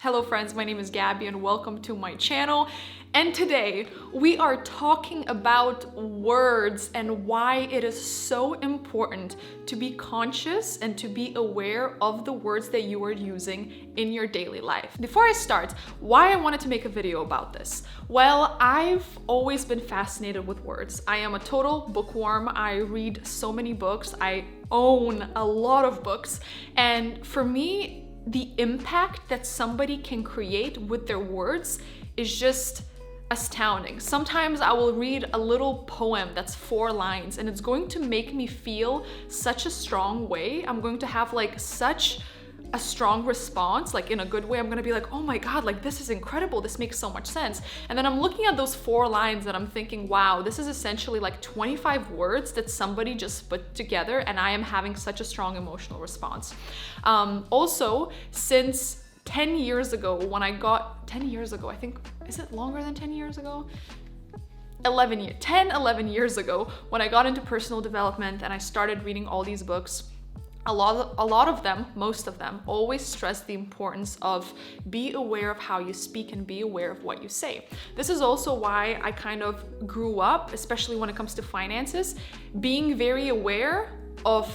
Hello friends, my name is Gabby and welcome to my channel. And today we are talking about words and why it is so important to be conscious and to be aware of the words that you are using in your daily life. Before I start, why I wanted to make a video about this? Well, I've always been fascinated with words. I am a total bookworm. I read so many books. I own a lot of books. And for me, the impact that somebody can create with their words is just astounding. Sometimes I will read a little poem that's 4 lines and it's going to make me feel such a strong way. I'm going to have like such a strong response, like in a good way. I'm gonna be like, oh my God, like this is incredible. This makes so much sense. And then I'm looking at those 4 lines and I'm thinking, wow, this is essentially like 25 words that somebody just put together and I am having such a strong emotional response. Also, since 10 years ago, when I got, 10 years ago, I think, is it longer than 10 years ago? 11 years ago, when I got into personal development and I started reading all these books, a lot of them, most of them, always stress the importance of be aware of how you speak and be aware of what you say. This is also why I kind of grew up, especially when it comes to finances, being very aware of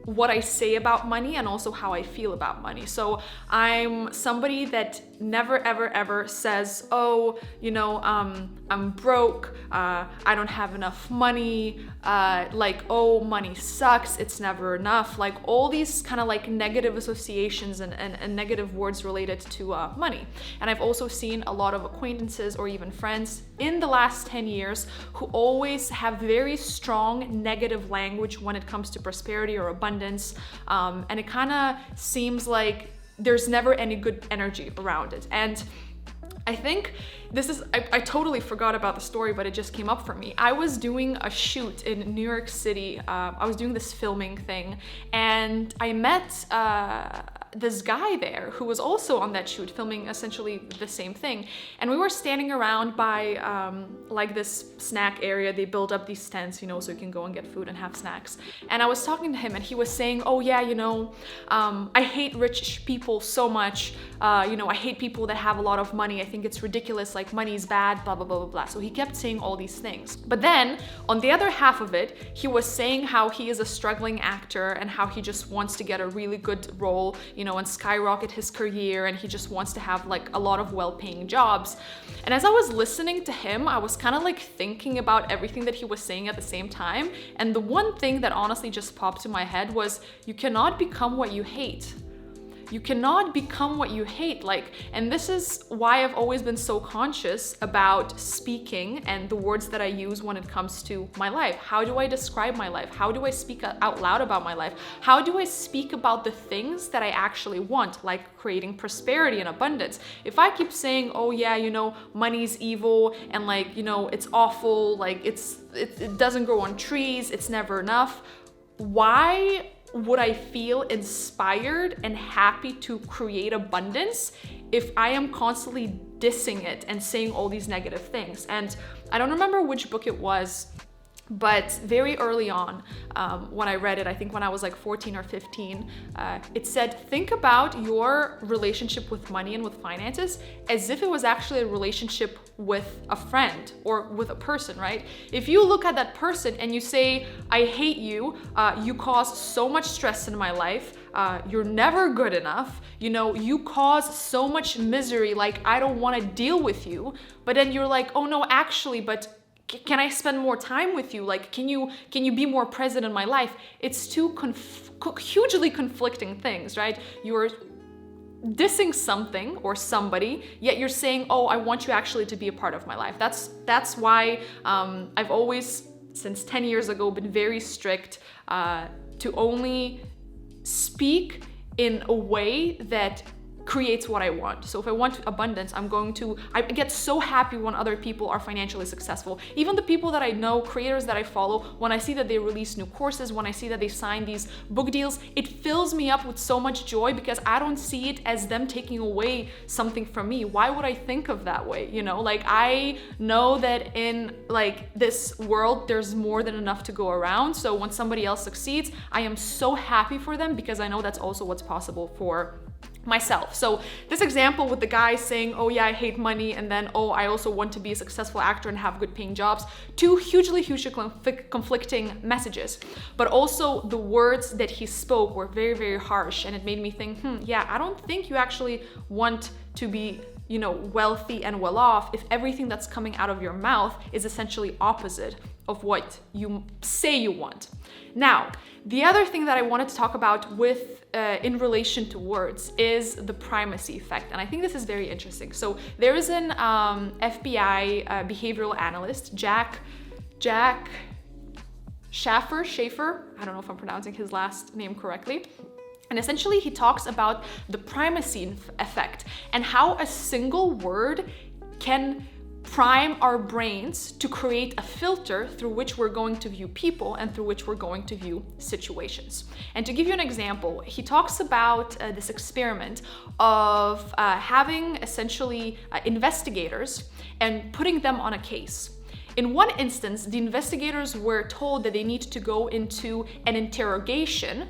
what I say about money and also how I feel about money. So I'm somebody that never ever says, oh, you know, I'm broke, I don't have enough money, like, oh, money sucks, it's never enough, like all these kind of like negative associations and negative words related to money. And I've also seen a lot of acquaintances or even friends in the last 10 years who always have very strong negative language when it comes to prosperity or abundance, and it kind of seems like there's never any good energy around it. And I think this is, I totally forgot about the story, but it just came up for me. I was doing a shoot in New York City. I was doing this filming thing and I met this guy there who was also on that shoot filming essentially the same thing. And we were standing around by like this snack area. They build up these tents, you know, so you can go and get food and have snacks. And I was talking to him and he was saying, oh yeah, you know, I hate rich people so much. You know, I hate people that have a lot of money. I think it's ridiculous, like money's bad, blah, blah, blah, blah, blah. So he kept saying all these things. But then on the other half of it, he was saying how he is a struggling actor and how he just wants to get a really good role, you know, and skyrocket his career, and he just wants to have like a lot of well-paying jobs. And as I was listening to him, I was kind of like thinking about everything that he was saying at the same time. And the one thing that honestly just popped in my head was, you cannot become what you hate. You cannot become what you hate. Like, and this is why I've always been so conscious about speaking and the words that I use when it comes to my life. How do I describe my life? How do I speak out loud about my life? How do I speak about the things that I actually want, like creating prosperity and abundance? If I keep saying, oh yeah, you know, money's evil and like, you know, it's awful, like it doesn't grow on trees, it's never enough, why would I feel inspired and happy to create abundance if I am constantly dissing it and saying all these negative things? And I don't remember which book it was, but very early on, when I read it, I think when I was like 14 or 15, it said, think about your relationship with money and with finances as if it was actually a relationship with a friend or with a person, right? If you look at that person and you say, I hate you, you cause so much stress in my life, you're never good enough, you know, you cause so much misery, like I don't want to deal with you. But then you're like, oh no, actually, but can I spend more time with you? Like, can you be more present in my life? It's two hugely conflicting things, right? You're dissing something or somebody, yet you're saying, oh, I want you actually to be a part of my life. That's why I've always, since 10 years ago, been very strict to only speak in a way that creates what I want. So if I want abundance, I get so happy when other people are financially successful. Even the people that I know, creators that I follow, when I see that they release new courses, when I see that they sign these book deals, it fills me up with so much joy because I don't see it as them taking away something from me. Why would I think of that way? You know, like I know that in like this world, there's more than enough to go around. So when somebody else succeeds, I am so happy for them because I know that's also what's possible for myself. So this example with the guy saying, oh yeah, I hate money, and then, oh, I also want to be a successful actor and have good paying jobs, two hugely conflicting messages. But also the words that he spoke were very, very harsh, and it made me think, yeah, I don't think you actually want to be, you know, wealthy and well off if everything that's coming out of your mouth is essentially opposite of what you say you want. Now, the other thing that I wanted to talk about with in relation to words is the primacy effect, and I think this is very interesting. So there is an FBI behavioral analyst, Jack Schaefer. I don't know if I'm pronouncing his last name correctly. And essentially, he talks about the primacy effect and how a single word can prime our brains to create a filter through which we're going to view people and through which we're going to view situations. And to give you an example, he talks about this experiment of having essentially investigators and putting them on a case. In one instance, the investigators were told that they need to go into an interrogation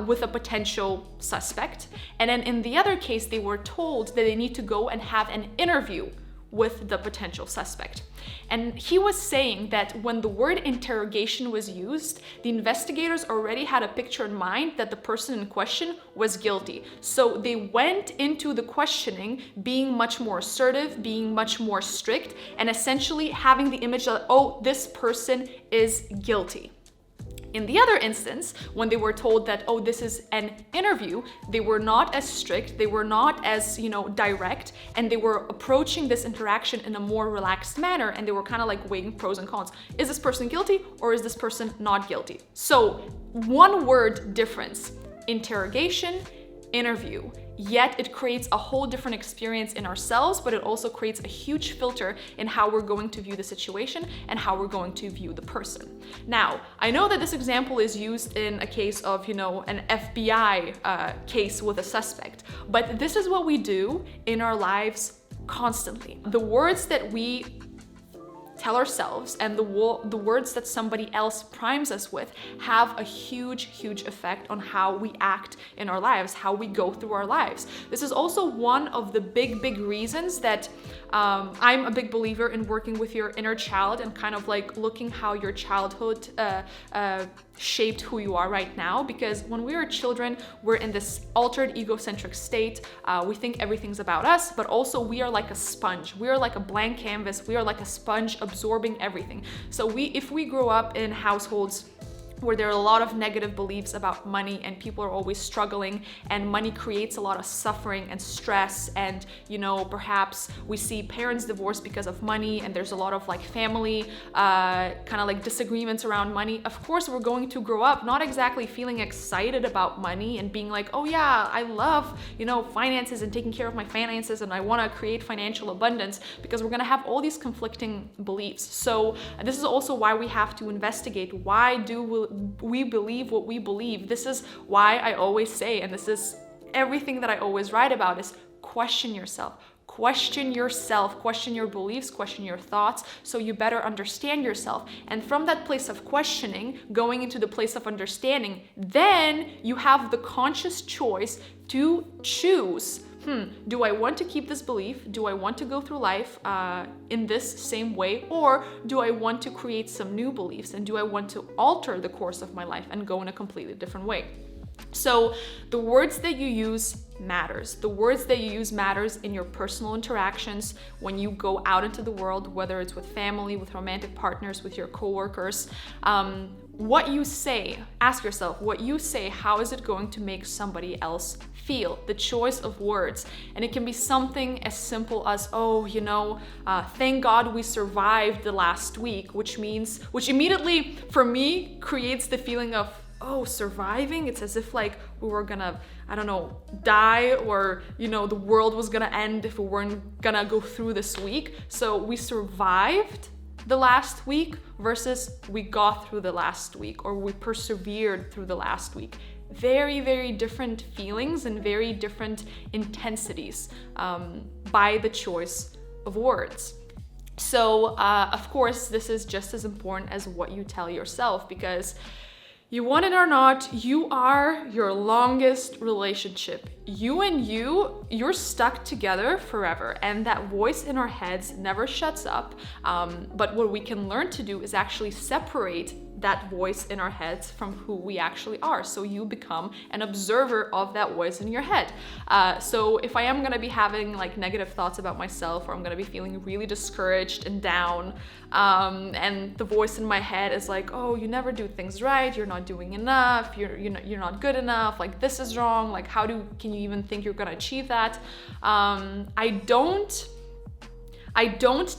with a potential suspect. And then in the other case, they were told that they need to go and have an interview with the potential suspect. And he was saying that when the word interrogation was used, the investigators already had a picture in mind that the person in question was guilty. So they went into the questioning being much more assertive, being much more strict, and essentially having the image that, oh, this person is guilty. In the other instance, when they were told that, oh, this is an interview, they were not as strict, they were not as, direct, and they were approaching this interaction in a more relaxed manner, and they were kind of like weighing pros and cons. Is this person guilty or is this person not guilty? So one word difference, interrogation, interview. Yet it creates a whole different experience in ourselves, but it also creates a huge filter in how we're going to view the situation and how we're going to view the person. Now, I know that this example is used in a case of, an FBI case with a suspect, but this is what we do in our lives constantly. The words that we tell ourselves and the words that somebody else primes us with have a huge effect on how we act in our lives, how we go through our lives. This is also one of the big reasons that I'm a big believer in working with your inner child and kind of like looking how your childhood shaped who you are right now, because when we are children, we're in this altered egocentric state. We think everything's about us, but also we are like a sponge. We are like a blank canvas. We are like a sponge absorbing everything. So if we grow up in households where there are a lot of negative beliefs about money and people are always struggling and money creates a lot of suffering and stress, and perhaps we see parents divorced because of money and there's a lot of like family kind of like disagreements around money, of course we're going to grow up not exactly feeling excited about money and being like, oh yeah, I love finances and taking care of my finances and I want to create financial abundance, because we're going to have all these conflicting beliefs. So this is also why we have to investigate, why do we believe what we believe. This is why I always say, and this is everything that I always write about, is question yourself. Question yourself, question your beliefs, question your thoughts, so you better understand yourself. And from that place of questioning, going into the place of understanding, then you have the conscious choice to choose. Do I want to keep this belief? Do I want to go through life in this same way? Or do I want to create some new beliefs? And do I want to alter the course of my life and go in a completely different way? So the words that you use matters. The words that you use matters in your personal interactions, when you go out into the world, whether it's with family, with romantic partners, with your coworkers. What you say, ask yourself, what you say, how is it going to make somebody else feel? The choice of words. And it can be something as simple as, thank God we survived the last week, which immediately for me creates the feeling of, oh, surviving? It's as if like we were gonna, die, or, the world was gonna end if we weren't gonna go through this week. So we survived the last week versus we got through the last week, or we persevered through the last week. Very different feelings and very different intensities by the choice of words. So of course, this is just as important as what you tell yourself, because You want it or not, you are your longest relationship. You and you're stuck together forever. And that voice in our heads never shuts up. But what we can learn to do is actually separate that voice in our heads from who we actually are. So you become an observer of that voice in your head. So if I am gonna be having like negative thoughts about myself, or I'm gonna be feeling really discouraged and down, and the voice in my head is like, oh, you never do things right, you're not doing enough, you're not good enough, like this is wrong, like can you even think you're gonna achieve that? I don't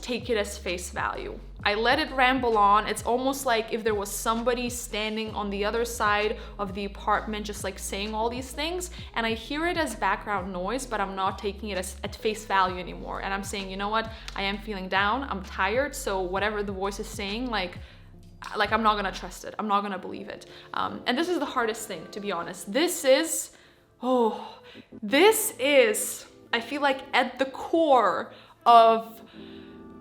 take it as face value. I let it ramble on. It's almost like if there was somebody standing on the other side of the apartment just like saying all these things, and I hear it as background noise, but I'm not taking it as at face value anymore. And I'm saying, you know what, I am feeling down, I'm tired, so whatever the voice is saying, like I'm not gonna trust it, I'm not gonna believe it. And this is the hardest thing, to be honest. This is, I feel like at the core of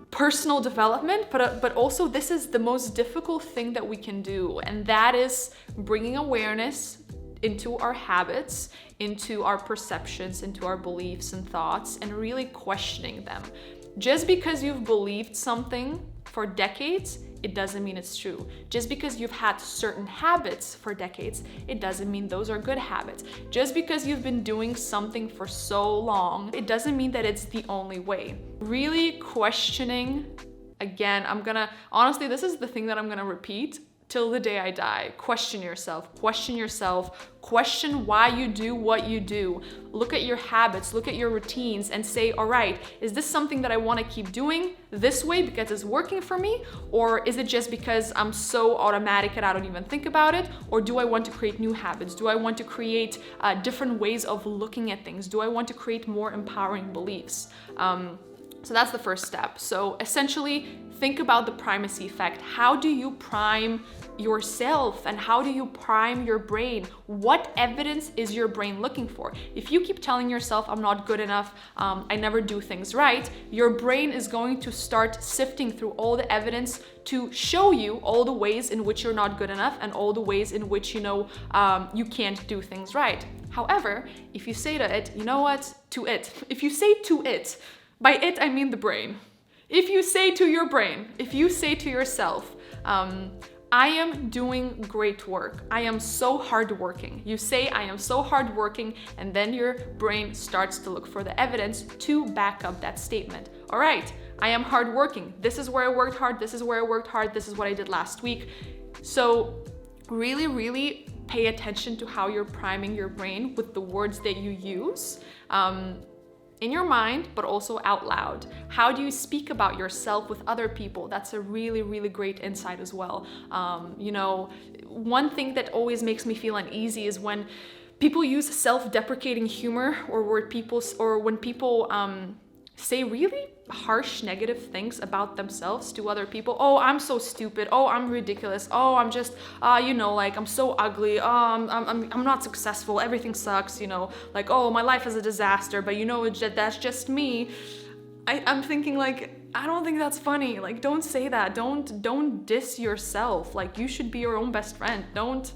personal development, but also this is the most difficult thing that we can do, and that is bringing awareness into our habits, into our perceptions, into our beliefs and thoughts, and really questioning them. Just because you've believed something for decades, it doesn't mean it's true. Just because you've had certain habits for decades, it doesn't mean those are good habits. Just because you've been doing something for so long, it doesn't mean that it's the only way. Really questioning, again, honestly, this is the thing that I'm gonna repeat till the day I die. Question yourself, question why you do what you do. Look at your habits, look at your routines, and say, all right, is this something that I want to keep doing this way because it's working for me? Or is it just because I'm so automatic and I don't even think about it? Or do I want to create new habits? Do I want to create different ways of looking at things? Do I want to create more empowering beliefs? So that's the first step. So essentially, think about the primacy effect. How do you prime yourself, and how do you prime your brain? What evidence is your brain looking for? If you keep telling yourself, I'm not good enough, I never do things right, your brain is going to start sifting through all the evidence to show you all the ways in which you're not good enough and all the ways in which you can't do things right. However, if you say to it, you know what, if you say to it, by it I mean the brain. If you say to your brain, if you say to yourself, I am doing great work, I am so hardworking. You say, I am so hardworking, and then your brain starts to look for the evidence to back up that statement. All right, I am hardworking. This is where I worked hard, this is where I worked hard, this is what I did last week. So really, really pay attention to how you're priming your brain with the words that you use. In your mind, but also out loud. How do you speak about yourself with other people? That's a really, really great insight as well. One thing that always makes me feel uneasy is when people use self-deprecating humor, or when people say really harsh negative things about themselves to other people. Oh, I'm so stupid. Oh, I'm ridiculous. Oh, I'm just I'm so ugly. I'm not successful. Everything sucks, like, oh, my life is a disaster, but that's just me. I'm thinking, like, I don't think that's funny. Like, don't say that. Don't diss yourself. Like, you should be your own best friend. Don't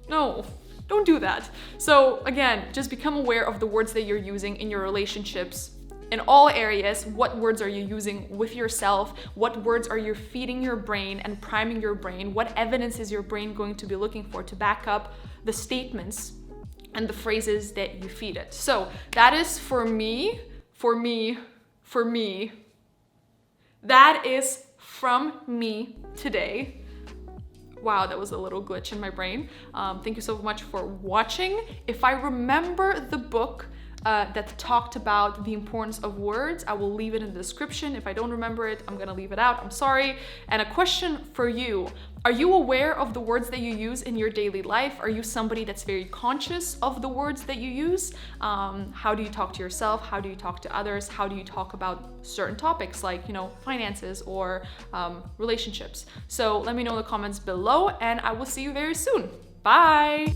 do that. So again, just become aware of the words that you're using in your relationships. In all areas, what words are you using with yourself? What words are you feeding your brain and priming your brain? What evidence is your brain going to be looking for to back up the statements and the phrases that you feed it? So that is for me. That is from me today. Wow, that was a little glitch in my brain. Thank you so much for watching. If I remember the book that talked about the importance of words, I will leave it in the description. If I don't remember it, I'm gonna leave it out. I'm sorry. And a question for you. Are you aware of the words that you use in your daily life? Are you somebody that's very conscious of the words that you use? How do you talk to yourself? How do you talk to others? How do you talk about certain topics like, finances or relationships? So let me know in the comments below, and I will see you very soon. Bye.